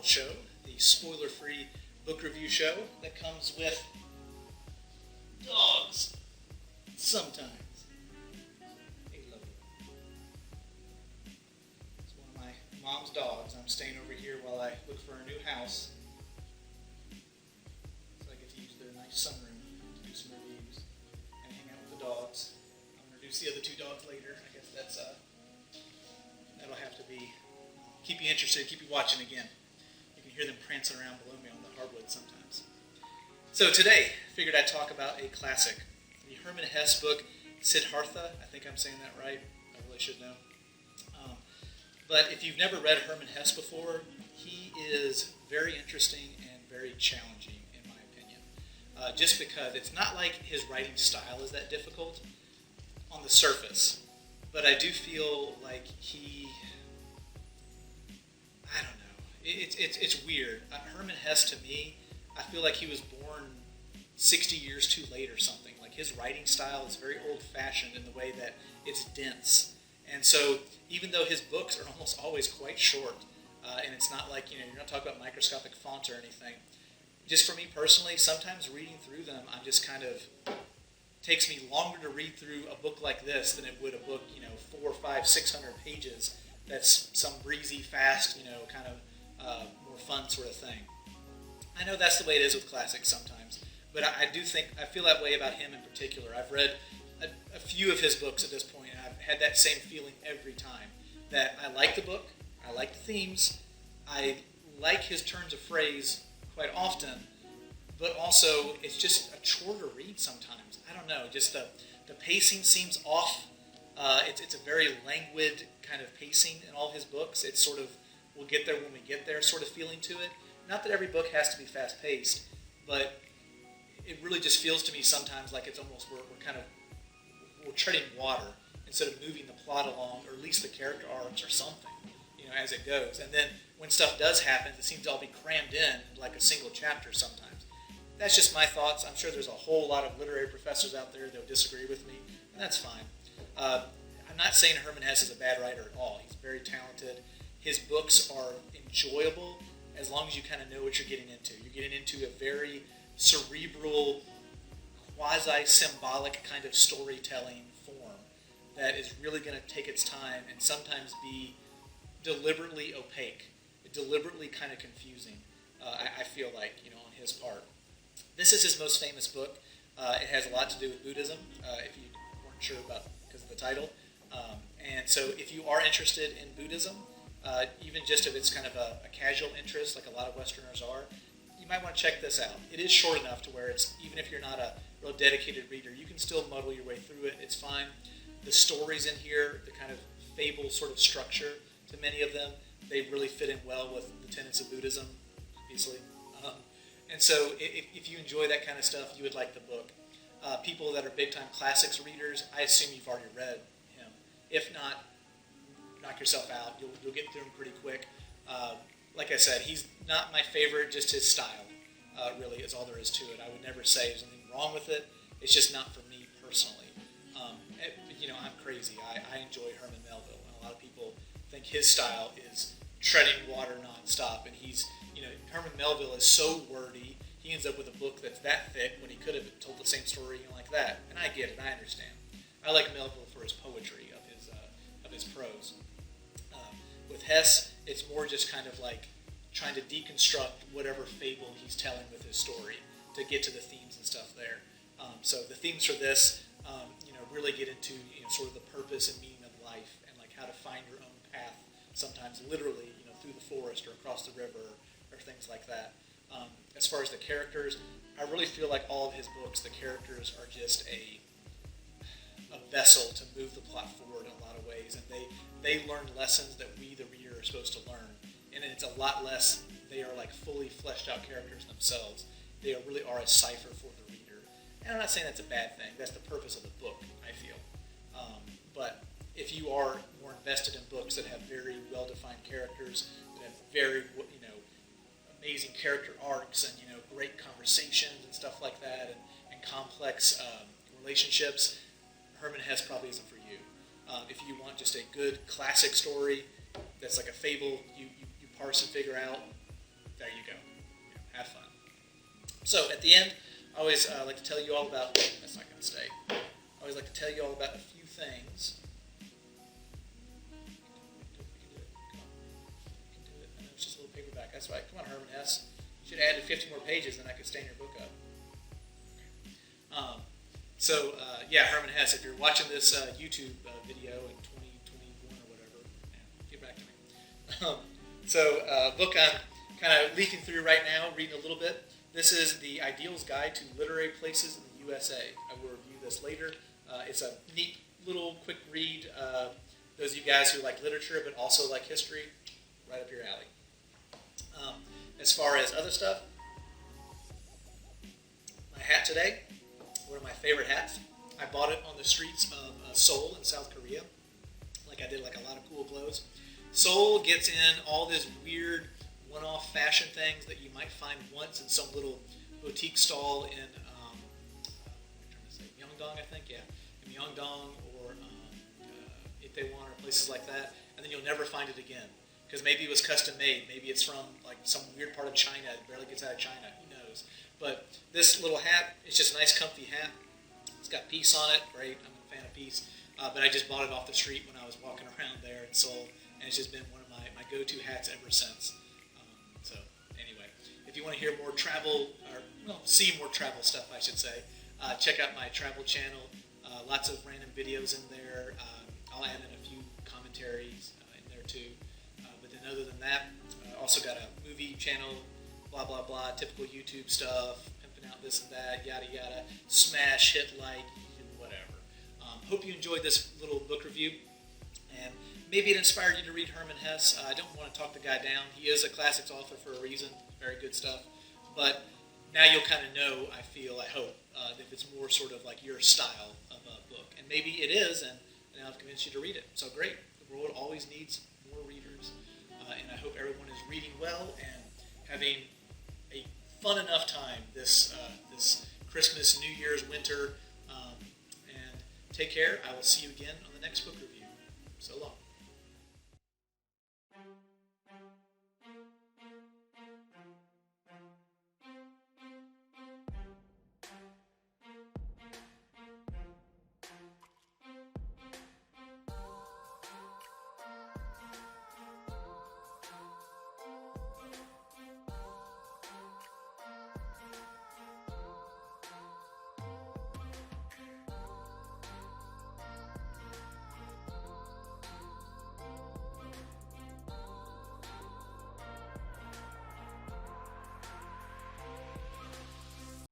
show, the spoiler-free book review show that comes with dogs sometimes. Hey, love you. It's one of my mom's dogs. I'm staying over here while I look for a new house. So I get to use their nice sunroom to do some reviews and hang out with the dogs. I'm going to introduce the other two dogs later. I guess that'll have to be keep you interested, keep you watching again. You can hear them prancing around below me on the hardwood sometimes. So today, I figured I'd talk about a classic, the Hermann Hesse book, Siddhartha. I think I'm saying that right. I really should know. But if you've never read Hermann Hesse before, he is very interesting and very challenging, in my opinion. Just because it's not like his writing style is that difficult on the surface, but I do feel like I don't know. It's weird. Hermann Hesse, to me, I feel like he was born 60 years too late or something. Like, his writing style is very old-fashioned in the way that it's dense. And so, even though his books are almost always quite short, and it's not like, you're not talking about microscopic font or anything, just for me personally, sometimes reading through them, I'm just kind of, takes me longer to read through a book like this than it would a book, 400, 500, 600 pages that's some breezy, fast, kind of more fun sort of thing. I know that's the way it is with classics sometimes, but I feel that way about him in particular. I've read a few of his books at this point, and I've had that same feeling every time, that I like the book, I like the themes, I like his turns of phrase quite often, but also it's just a chore to read sometimes. I don't know, just the pacing seems off. It's a very languid kind of pacing in all his books. It's sort of, we'll get there when we get there sort of feeling to it. Not that every book has to be fast-paced, but it really just feels to me sometimes like it's almost we're treading water instead of moving the plot along, or at least the character arcs or something, as it goes. And then when stuff does happen, it seems to all be crammed in like a single chapter sometimes. That's just my thoughts. I'm sure there's a whole lot of literary professors out there that would disagree with me, and that's fine. I'm not saying Hermann Hesse is a bad writer at all. He's very talented. His books are enjoyable as long as you kind of know what you're getting into. You're getting into a very cerebral, quasi-symbolic kind of storytelling form that is really going to take its time and sometimes be deliberately opaque, deliberately kind of confusing, I feel like, on his part. This is his most famous book. It has a lot to do with Buddhism, if you weren't sure about because of the title. And so if you are interested in Buddhism, even just if it's kind of a casual interest, like a lot of Westerners are, you might want to check this out. It is short enough to where it's, even if you're not a real dedicated reader, you can still muddle your way through it. It's fine. The stories in here, the kind of fable sort of structure to many of them, they really fit in well with the tenets of Buddhism, obviously. And so if you enjoy that kind of stuff, you would like the book. People that are big-time classics readers, I assume you've already read him. If not, knock yourself out. You'll get through him pretty quick. Like I said, he's not my favorite, just his style, really, is all there is to it. I would never say there's anything wrong with it. It's just not for me personally. I'm crazy. I enjoy Herman Melville, and a lot of people think his style is treading water nonstop, and Herman Melville is so wordy, he ends up with a book that's that thick when he could have told the same story like that. And I get it, I understand. I like Melville for his poetry of his prose. With Hesse, it's more just kind of like trying to deconstruct whatever fable he's telling with his story to get to the themes and stuff there. So the themes for this, really get into sort of the purpose and meaning of life, and like how to find your own path. Sometimes literally, through the forest or across the river or things like that. As far as the characters, I really feel like all of his books, the characters are just a vessel to move the plot forward in a lot of ways, and they learn lessons that we, the reader, are supposed to learn. And it's a lot less, they are like fully fleshed out characters themselves. They really are a cipher for the reader. And I'm not saying that's a bad thing. That's the purpose of the book, I feel. But if you are more invested in books that have very well-defined characters, that have very, amazing character arcs and, great conversations and stuff like that, and complex relationships, Hermann Hesse probably isn't for you. If you want just a good classic story that's like a fable, you parse and figure out, there you go. Have fun. So at the end, I always like to tell you all about, that's not going to stay. I always like to tell you all about a few things. I know it's just a little paperback. That's right. Come on, Hermann Hesse. You should have added 50 more pages, then I could stand your book up. Hermann Hesse, if you're watching this YouTube video in 2021 or whatever, get back to me. Book I'm kind of leafing through right now, reading a little bit. This is The Ideals Guide to Literary Places in the USA. I will review this later. It's a neat little quick read. Those of you guys who like literature but also like history, right up your alley. As far as other stuff, my hat today, one of my favorite hats. I bought it on the streets of Seoul in South Korea, like I did like a lot of cool clothes. Seoul gets in all this weird one-off fashion things that you might find once in some little boutique stall in Myeongdong, I think, in Myeongdong or Itaewon or places like that, and then you'll never find it again because maybe it was custom made, maybe it's from like some weird part of China that barely gets out of China, who knows? But this little hat, it's just a nice, comfy hat. It's got peace on it, great. I'm a fan of peace. But I just bought it off the street when I was walking around there in Seoul, and it's just been one of my go-to hats ever since. If you want to hear more travel, see more travel stuff, I should say, check out my travel channel. Lots of random videos in there. I'll add in a few commentaries in there too. But then other than that, also got a movie channel, blah, blah, blah, typical YouTube stuff, pimping out this and that, yada, yada, smash, hit like, whatever. Hope you enjoyed this little book review, and maybe it inspired you to read Hermann Hesse. I don't want to talk the guy down. He is a classics author for a reason, very good stuff. But now you'll kind of know, I hope, if it's more sort of like your style of a book. And maybe it is, and now I've convinced you to read it. So great. The world always needs more readers. And I hope everyone is reading well and having a fun enough time this Christmas, New Year's, winter. And take care. I will see you again on the next book review. So long.